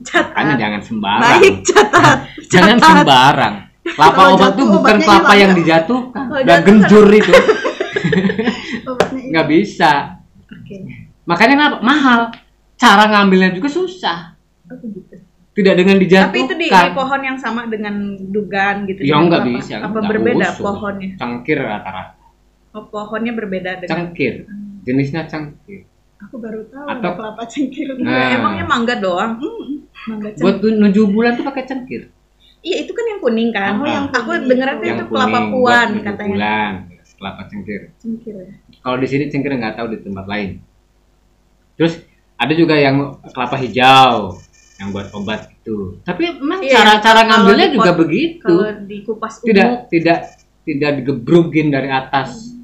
Makanya jangan sembarang. Baik, catat. Jangan Catat. sembarang. Kelapa Kalau obat jatuh, itu bukan obatnya kelapa hilang, yang ya? dijatuhkan. Kalau Udah jatuh genjur itu. Obatnya itu. Nggak bisa. Oke. Makanya kenapa? Mahal. Cara ngambilnya juga susah. Oh, gitu. Tidak dengan dijatuhkan. Tapi itu di pohon yang sama dengan dugan gitu. Ya dengan nggak kelapa. bisa. Apa nggak berbeda usul. pohonnya? Cengkir rata-rata. Oh, pohonnya berbeda dengan. Cengkir. Jenisnya cengkir. Aku baru tahu Atau- ada kelapa cengkir. Nah. Emangnya mangga doang? Mangga Buat 7 bulan tuh pakai cengkir. Iya, itu kan yang kuning kan. Oh, yang Aku kuning. dengeran tuh Yang itu kelapa kuning puan buat 7 katanya. bulan. Kelapa cengkir. cengkir ya. Kalau di sini cengkir nggak tahu di tempat lain. Terus ada juga yang kelapa hijau yang buat obat itu. Tapi memang Iya, cara kalau ngambilnya di juga pot- begitu. Kalau dikupas Tidak digebrugin dari atas.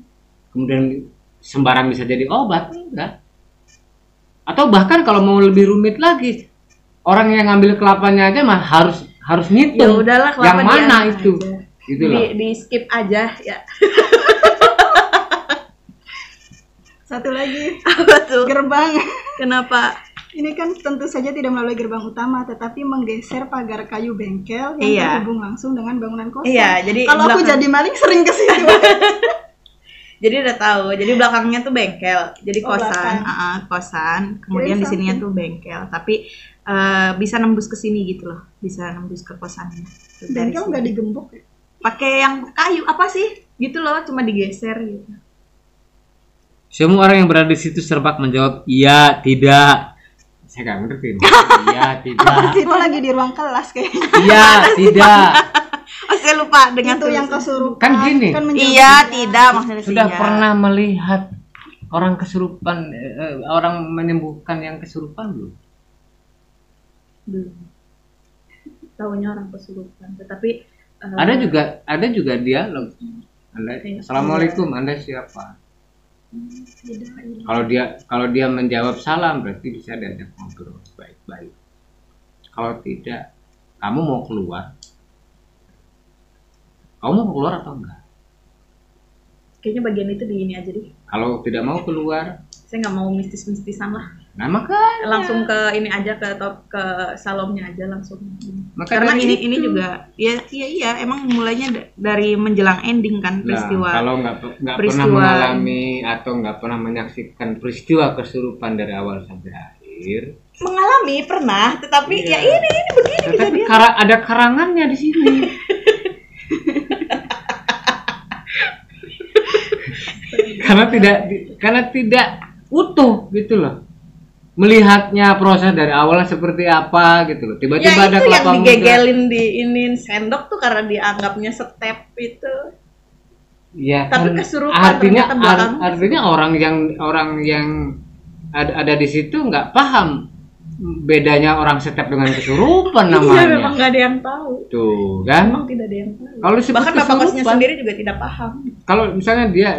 Kemudian sembarang bisa jadi obat, enggak. Atau bahkan kalau mau lebih rumit lagi, orang yang ngambil kelapanya aja mah harus ya ngitung udahlah kelapa yang mana diambil itu. aja. Gitu loh. Di skip aja ya. Satu lagi Apa tuh? gerbang. Kenapa? Ini kan tentu saja tidak melalui gerbang utama, tetapi menggeser pagar kayu bengkel yang Iya. terhubung langsung dengan bangunan kosan. Iya, jadi Kalau aku belakang- jadi maling sering ke situ. Jadi udah tahu. Jadi belakangnya tuh bengkel. Jadi Oh, kosan, belakang. kosan. Kemudian di Kirain sininya samping. tuh bengkel. Tapi bisa nembus ke sini gitu loh. Bisa nembus ke kosannya. Dari Bengkel sini. nggak digembok ya? Pakai yang kayu apa sih? Gitu loh, cuma digeser gitu. Semua orang yang berada di situ serempak menjawab iya, tidak. Saya nggak ngerti. Iya, tidak. Itu lagi di ruang kelas kayaknya. Iya, tidak. Oh, saya lupa dengan Itu yang tulisan. kesurupan. Kan gini. menjawab Iya, tidak maksudnya Sudah iya. pernah melihat orang kesurupan, orang menyembuhkan yang kesurupan belum? Belum. Taunya orang kesurupan. Tetapi Ada juga dialog. Anda, Iya. Assalamualaikum, Anda siapa? Kalau dia menjawab salam berarti bisa diajak ngobrol baik-baik. Kalau tidak, kamu mau keluar? Kamu mau keluar atau enggak? Kayaknya bagian itu di ini aja deh. Kalau tidak mau keluar, Saya nggak mau mistis-mistisan lah. nah makanya. Langsung ke ini aja ke salonnya aja langsung. Maka Karena dari ini itu. juga iya emang mulainya dari menjelang ending kan peristiwa. Nah, kalau nggak pernah peristiwa- mengalami atau nggak pernah menyaksikan peristiwa kesurupan dari awal sampai akhir, Mengalami pernah, tetapi Iya. ya ini begini tetapi kejadian. ada karangannya di sini. karena tidak utuh gitu loh. Melihatnya proses dari awalnya seperti apa gitu loh. Ya Tiba-tiba ada itu yang kelapa muda. digegelin di ini sendok tuh karena dianggapnya step itu. Ya, Tapi kan kesurupan artinya ternyata belakang. artinya orang yang ada di situ nggak paham bedanya orang setep dengan kesurupan Iya namanya. memang nggak ada yang tahu. Tuh kan. Memang tidak ada yang tahu. Kalau disebut Bahkan bapak kosnya kesurupan, sendiri juga tidak paham. kalau misalnya dia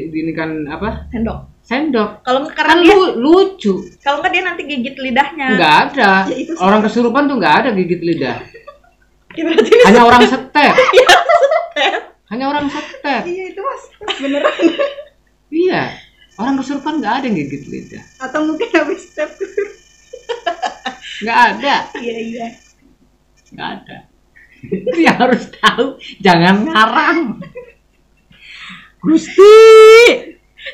ini kan apa? Sendok. Sendok. Kalau nggak karena Kan dia, lucu. kalau nggak dia nanti gigit lidahnya. Nggak ada. Ya, itu sih. Orang kesurupan tuh nggak ada gigit lidah. Ya, berarti ini Hanya orang setep. step. Hanya orang setep. Iya itu mas beneran. Iya. Orang kesurupan nggak ada yang gigit lidah. Atau mungkin habis step. Nggak ada. Iya. Nggak ada. Dia harus tahu. Jangan ngarang. Gusti.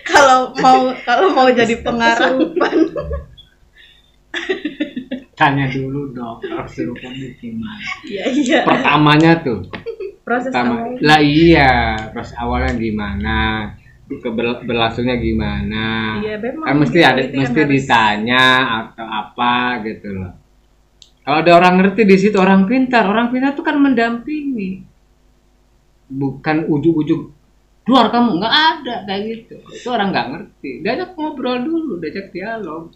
Kalau mau jadi pengarang Tanya dulu dong. Kesurupan itu gimana? Iya. Pertamanya tuh. Proses awal. Lah iya. Proses awalnya gimana? Berlangsungnya gimana? Iya memang. Kan mesti ada, itu yang mesti harus- ditanya atau apa gitu loh. Kalau ada orang ngerti di situ, orang pintar tuh kan mendampingi, bukan ujuk-ujuk keluar kamu, nggak ada kayak gitu. Itu orang nggak ngerti, diajak ngobrol dulu, diajak dialog.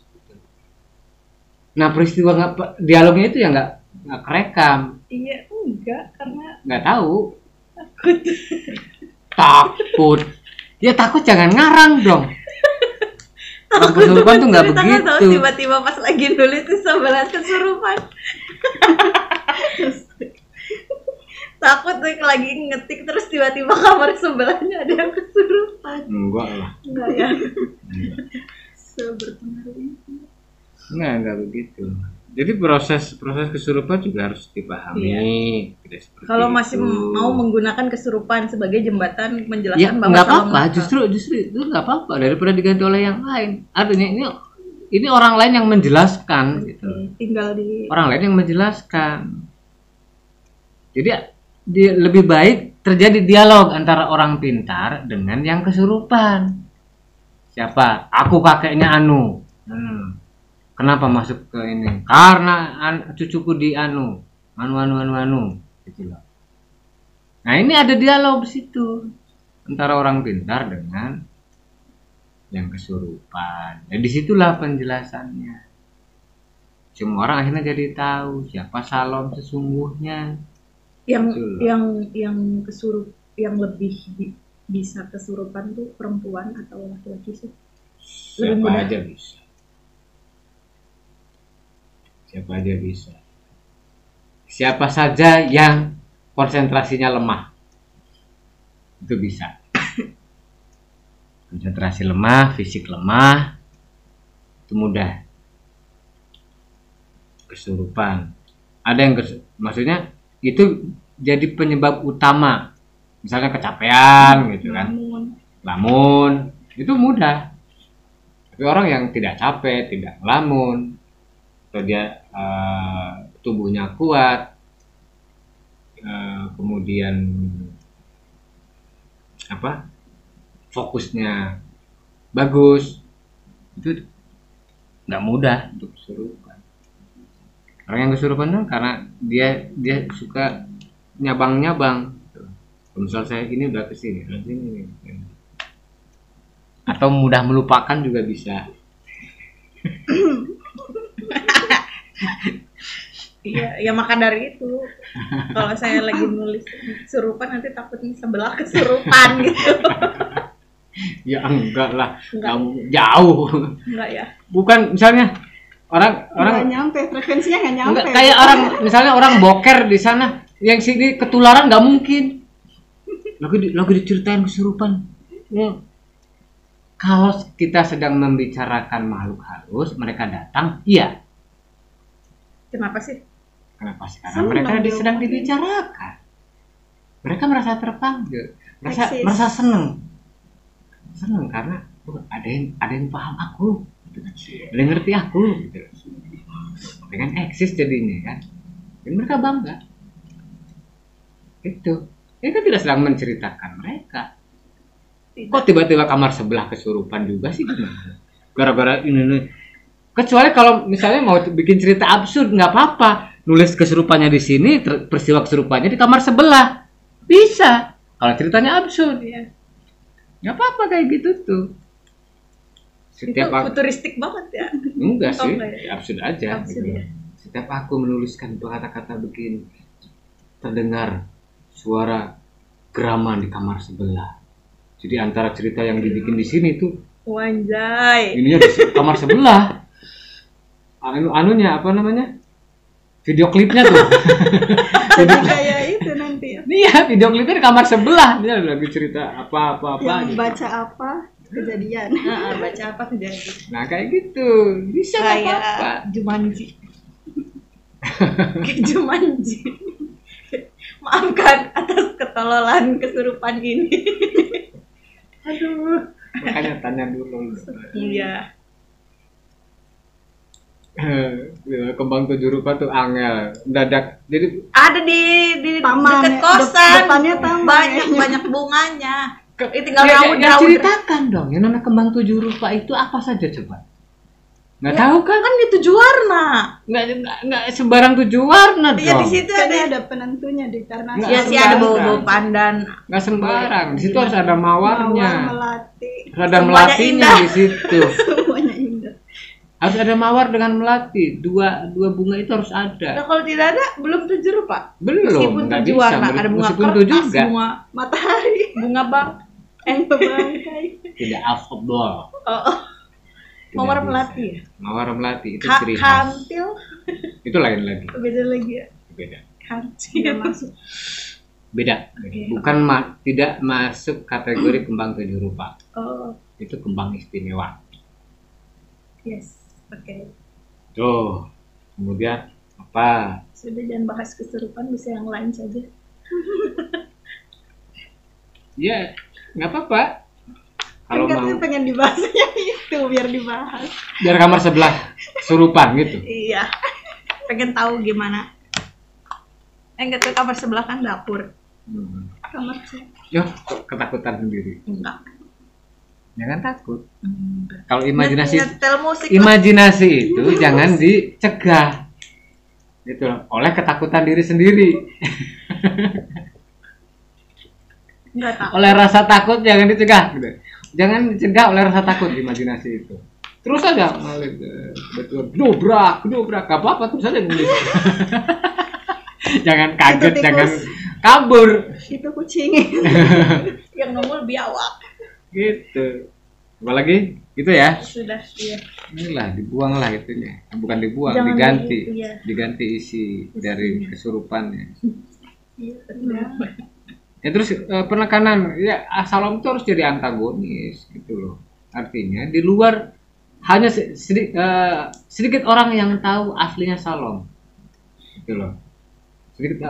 Nah peristiwa dialognya itu ya nggak kerekam, Iya enggak karena nggak tahu, takut. takut. Ya takut jangan ngarang dong. Orang kesurupan tuh nggak Kita nggak tahu begitu. tiba-tiba pas lagi nulis itu sebelah kesurupan. Takut tuh lagi ngetik terus tiba-tiba kamar sebelahnya ada yang kesurupan. Enggak lah. Enggak ya. Seberpengaruh itu. Enggak begitu. Jadi proses kesurupan juga harus dipahami. Tidak seperti Kalau masih itu. mau menggunakan kesurupan sebagai jembatan ya menjelaskan bahwa nggak salam apa-apa, justru itu nggak apa-apa daripada diganti oleh yang lain. Artinya ini orang lain yang menjelaskan gitu. tinggal di Orang lain yang menjelaskan. Jadi dia lebih baik terjadi dialog antara orang pintar dengan yang kesurupan. Siapa? Aku kakeknya Anu. Kenapa masuk ke ini? Karena cucuku di anu gitu loh. Nah, ini ada dialog di situ antara orang pintar dengan yang kesurupan. Ya disitulah penjelasannya. Semua orang akhirnya jadi tahu siapa Salom sesungguhnya. yang Betul. yang yang lebih bisa kesurupan tuh perempuan atau laki-laki sih? Siapa Lebih mudah. aja bisa. Siapa aja bisa. Siapa saja yang konsentrasinya lemah itu bisa. Konsentrasi lemah, fisik lemah, itu mudah kesurupan. Ada yang maksudnya itu jadi penyebab utama, misalnya kecapean gitu kan, lamun itu mudah. Tapi orang yang tidak capek, tidak lamun, atau dia tubuhnya kuat, kemudian fokusnya bagus, itu nggak mudah untuk kesurupan. Orang yang kesurupan tuh karena dia suka nyabang. Misal saya ini udah kesini, atau mudah melupakan juga bisa. Iya, ya maka dari itu kalau saya lagi nulis kesurupan nanti takutnya sebelah kesurupan gitu. Ya enggak lah, Enggak. kamu jauh. Enggak ya? Bukan misalnya orang Nggak nyampe, frekuensinya nggak nyampe. enggak, kayak orang misalnya orang boker di sana, yang sini ketularan nggak mungkin. Lagi diceritain kesurupan. Kalau kita sedang membicarakan makhluk halus, mereka datang, iya. Kenapa sih? Kenapa sih? Karena Senang mereka dia sedang ngomongin. dibicarakan. Mereka merasa terpanggil, Eksis. merasa senang karena ada yang paham aku, gitu. Ada yang ngerti aku, gitu. Dengan eksis jadinya kan, dan mereka bangga. Itu kan tidak sedang menceritakan mereka. Kok tiba-tiba kamar sebelah kesurupan juga sih, gimana? Gara-gara ini. Kecuali kalau misalnya mau bikin cerita absurd, nggak apa-apa. Nulis kesurupannya di sini, peristiwa kesurupannya di kamar sebelah, bisa. Kalau ceritanya absurd, Iya. nggak apa-apa kayak gitu tuh. Itu Setiap aku, futuristik banget ya. enggak sih, Enggak ya? absurd aja. Absurd Gitu. ya. Setiap aku menuliskan kata-kata begini, terdengar suara geraman di kamar sebelah. Jadi antara cerita yang dibikin di sini tuh, Wanjay. ininya di kamar sebelah. Anunya apa namanya? Video klipnya tuh. Jadi kayak itu nanti ya. Iya, video klipnya di kamar sebelah. Dia lagi cerita apa. Yang gitu. baca apa kejadian. Nah, baca apa kejadian? Nah kayak gitu, bisa nggak apa-apa. Kayak Jumanji. Kayak Jumanji. Maafkan atas ketololan kesurupan ini. Aduh. Makanya tanya dulu. Iya. Kembang tujuh rupa tuh angel, dadak. Jadi Ada di Taman dekat ya, kosan. depannya taman Banyak bunganya. Tinggal ya daun-daun. ceritakan dong, yang namanya kembang tujuh rupa itu apa saja coba? Nggak tahu kan? Kan di 7 warna. Nggak sembarang tujuh warna dong. Iya di situ Kan ada. ada penentunya di karena Nggak Iya sih ada sembarang. bau-bau pandan. Nggak sembarang. Di situ harus ada mawar, mawarnya. melati, Harus ada Semuanya melatinya indah. di situ. semuanya indah. Harus ada mawar dengan melati. Dua bunga itu harus Nah, ada. kalau tidak ada belum 7 rupa. Belum. Meskipun Nggak 7 bisa. warna, ada bunga Meskipun kertas, 7 juga. bunga Matahari, bunga bang. bangkai. Tidak afdol. Oh, Tidak mawar bisa. melati ya? Mawar melati itu ciri khas. Kantil. Itu lain lagi. Beda lagi ya. Beda. Kantil. Tidak masuk. Beda. Bukan tidak masuk kategori kembang tujuh rupa. Oh, Itu kembang istimewa. yes. Oke. Tuh. Kemudian apa? Sudah jangan bahas kesurupan, bisa yang lain saja. Ya, nggak apa-apa. Kan Kalau mau katanya pengen dibahasnya itu biar dibahas. biar kamar sebelah kesurupan gitu. Iya. Pengen tahu gimana? Enggak ke kamar sebelah kan dapur. Kamar saya. Yo, kok ketakutan sendiri. Enggak. Jangan takut. Kalau imajinasi Nyetel musik. imajinasi itu jangan dicegah. Itu oleh ketakutan diri sendiri. Enggak tahu. Oleh rasa takut jangan dicegah gitu. Jangan dicegah oleh rasa takut imajinasi itu. Terus aja ngalir betul dobrak gak apa-apa terus aja nulis. Jangan kaget, Itu tikus. jangan kabur Itu kucing. Yang nomor biawak. gitu. Apalagi gitu ya. Sudah, iya. Inilah dibuang lah itunya. Bukan dibuang, Jangan diganti. begitu, ya. Diganti isi dari kesurupannya. Iya, benar. Ya terus penekanan ya Salom itu harus jadi antagonis gitu loh. Artinya di luar hanya sedikit orang yang tahu aslinya Salom. Gitu loh.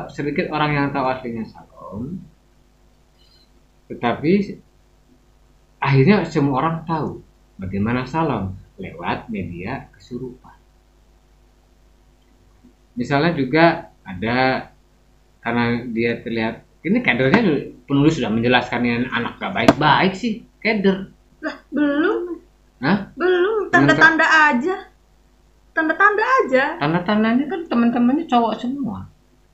Sedikit orang yang tahu aslinya Salom. Tetapi akhirnya semua orang tahu bagaimana Salom lewat media kesurupan. Misalnya juga ada karena dia terlihat ini kadernya penulis sudah menjelaskan yang anak gak baik-baik sih kader. Lah, belum. Hah? Belum, tanda-tanda aja. Tanda-tanda aja. Tanda-tandanya kan teman-temannya cowok semua.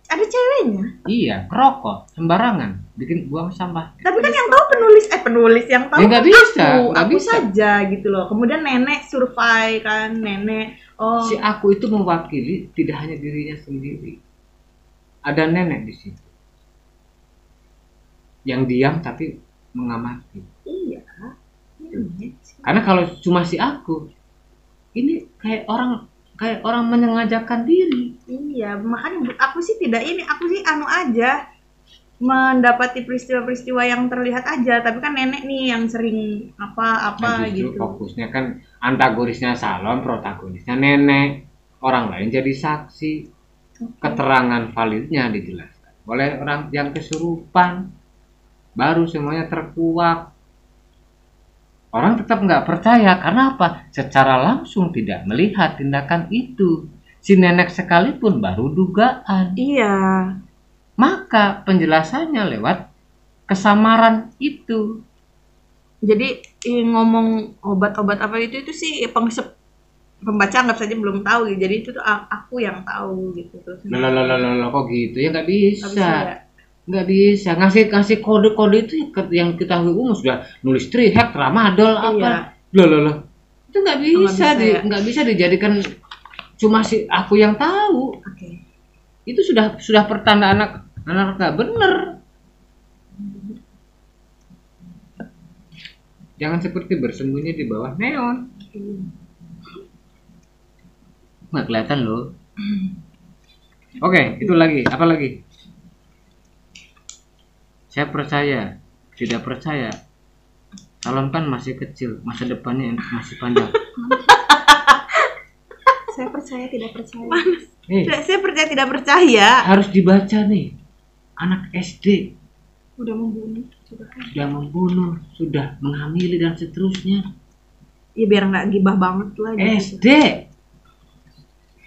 Ada ceweknya. Iya, kerokok sembarangan, bikin buang sampah. Tapi kan yang tahu penulis yang tahu Ya, nggak kan bisa, aku nggak bisa. saja gitu loh. Kemudian nenek survei kan, nenek. Oh, Si aku itu mewakili tidak hanya dirinya sendiri. Ada nenek di situ. Yang diam tapi mengamati. iya. Karena kalau cuma si aku, ini kayak orang menyengajakan diri. Iya, makanya aku sih tidak ini, aku sih anu aja. mendapati peristiwa-peristiwa yang terlihat aja, tapi kan nenek nih yang sering Nah, apa-apa justru gitu. fokusnya kan antagonisnya Salom, protagonisnya nenek. Orang lain jadi saksi. Keterangan validnya dijelaskan oleh orang yang kesurupan. Baru semuanya terkuak. Orang tetap nggak percaya. Karena apa? Secara langsung tidak melihat tindakan itu. Si nenek sekalipun baru dugaan. Iya. Maka penjelasannya lewat kesamaran itu. Jadi ngomong obat-obat apa itu sih pembaca anggap saja belum tahu gitu. Jadi itu tuh aku yang tahu gitu terus. Loh, kok gitu ya? Nggak Nggak bisa bisa. ya? Nggak bisa ngasih kode-kode itu yang kita umum sudah nulis trihek, tramadol apa. Loh. Itu nggak bisa, ya? nggak bisa dijadikan cuma si aku yang tahu. Oke. Itu sudah pertanda anak nggak bener. Jangan seperti bersembunyi di bawah neon. Nggak kelihatan loh. Oke, itu lagi. Apa lagi? Saya percaya, tidak percaya. Salom kan masih kecil, masa depannya masih panjang. Saya percaya tidak percaya. Saya percaya tidak percaya. Harus dibaca nih. Anak SD Udah membunuh. sudah membunuh, sudah menghamili dan seterusnya. Ya biar nggak gibah banget lah gitu. SD.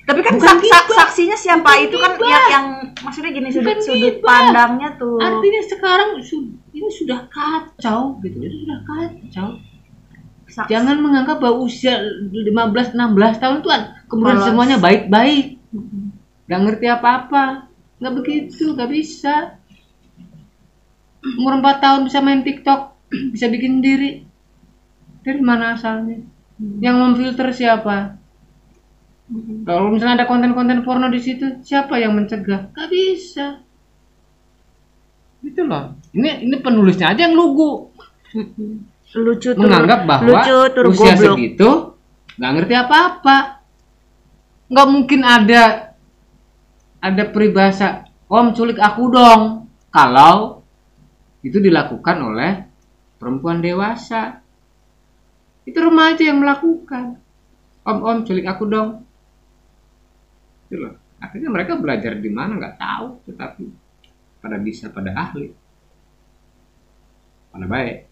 Tapi kan Bukan saksinya siapa itu kan yang maksudnya gini sudut pandangnya tuh. Artinya sekarang ini sudah kacau gitu. Ini sudah kacau. Jangan menganggap bahwa usia 15-16 tahun tuh kemudian semuanya baik-baik. Gak ngerti apa-apa. Gak begitu, gak bisa. Umur 4 tahun bisa main TikTok, bisa bikin diri. Dari mana asalnya? Yang memfilter siapa? Kalau misalnya ada konten-konten porno di situ, siapa yang mencegah? Gak bisa. Gitu loh. Ini penulisnya aja yang lugu. Lucu Menganggap bahwa usia goblok. segitu nggak ngerti apa-apa. Nggak mungkin ada peribahasa om culik aku dong kalau itu dilakukan oleh perempuan dewasa. Itu remaja yang melakukan. Om culik aku dong. Itu loh. Akhirnya mereka belajar di mana nggak tahu, tetapi pada ahli, pada baik.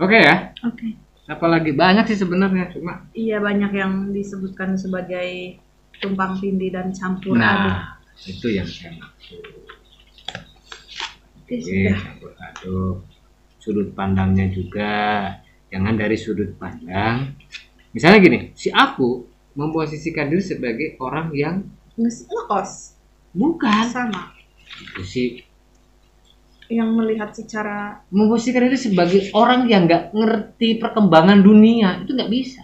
Oke ya. Oke. Apalagi banyak sih sebenarnya, cuma Iya banyak yang disebutkan sebagai tumpang tindih dan campur aduk. nah itu yang saya maksud. Campur aduk. Sudut pandangnya juga jangan dari sudut pandang. Misalnya gini, si aku memposisikan diri sebagai orang yang ngekos bukan sama itu sih, yang melihat secara memposisikan diri sebagai orang yang nggak ngerti perkembangan dunia itu nggak bisa.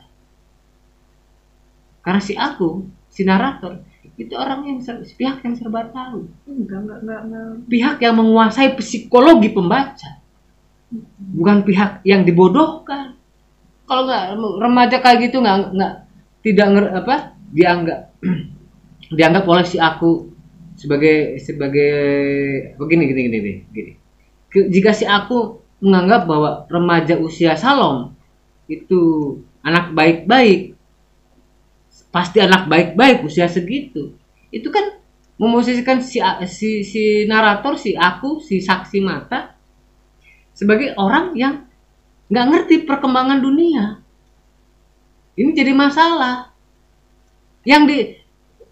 Karena si aku, si narator itu orang yang pihak yang serba tahu, enggak. pihak yang menguasai psikologi pembaca, bukan pihak yang dibodohkan. Kalau nggak remaja kayak gitu dianggap oleh si aku sebagai begini. Jika si aku menganggap bahwa remaja usia Salom itu anak baik-baik, pasti anak baik-baik usia segitu, itu kan memosisikan si narator, si aku, si saksi mata sebagai orang yang nggak ngerti perkembangan dunia. Ini jadi masalah.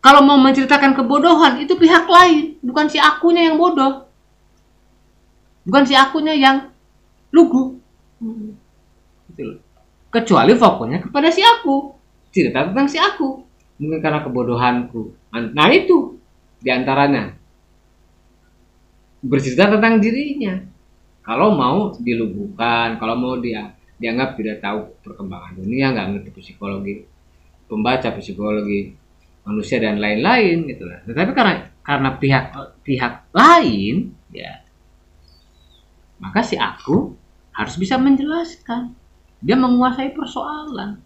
Kalau mau menceritakan kebodohan itu pihak lain, bukan si akunya yang bodoh, bukan si akunya yang lugu. Gitu. Kecuali fokusnya kepada si aku, cerita tentang si aku, mungkin karena kebodohanku. Nah itu diantaranya bercerita tentang dirinya. Kalau mau dilugukan, kalau mau dianggap tidak tahu perkembangan dunia, nggak ngerti psikologi pembaca, psikologi manusia dan lain-lain gitu lah. Tetapi karena pihak lain ya, maka si aku harus bisa menjelaskan. Dia menguasai persoalan,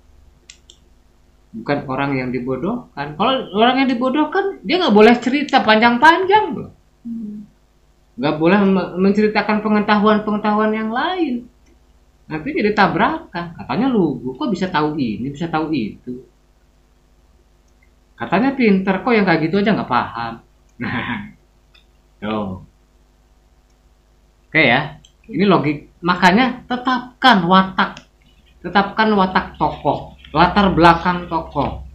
bukan orang yang dibodohkan. Kalau orang yang dibodohkan dia nggak boleh cerita panjang-panjang loh. nggak boleh menceritakan pengetahuan yang lain. Nanti jadi tabrakan. Katanya lugu, kok bisa tahu ini, bisa tahu itu. Katanya pinter, kok yang kayak gitu aja nggak paham. Nah, tuh. Oke ya, ini logik. Makanya tetapkan watak tokoh, latar belakang tokoh.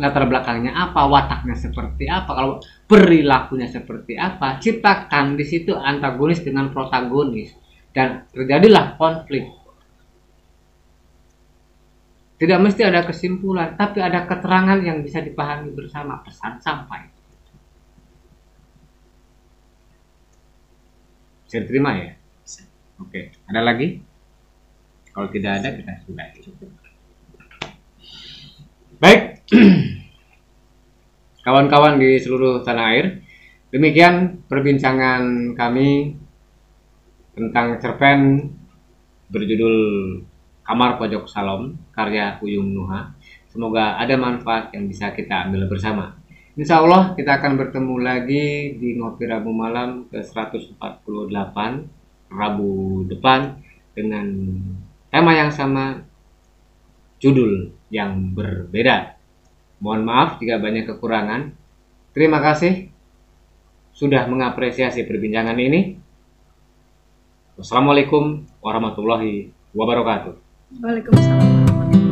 Latar belakangnya apa, wataknya seperti apa, kalau perilakunya seperti apa, ciptakan di situ antagonis dengan protagonis dan terjadilah konflik. Tidak mesti ada kesimpulan, tapi ada keterangan yang bisa dipahami bersama, pesan sampai. Bisa diterima ya? Oke, ada lagi? Kalau tidak ada kita sudahi. Baik, kawan-kawan di seluruh tanah air, demikian perbincangan kami tentang cerpen berjudul Kamar Pojok Salom karya Uyung Nuha. Semoga ada manfaat yang bisa kita ambil bersama. Insya Allah kita akan bertemu lagi di Ngopi Rabu Malam ke 148 Rabu depan dengan tema yang sama, judul yang berbeda. Mohon maaf jika banyak kekurangan. Terima kasih sudah mengapresiasi perbincangan ini. Wassalamualaikum warahmatullahi wabarakatuh. Waalaikumsalam warahmatullahi wabarakatuh.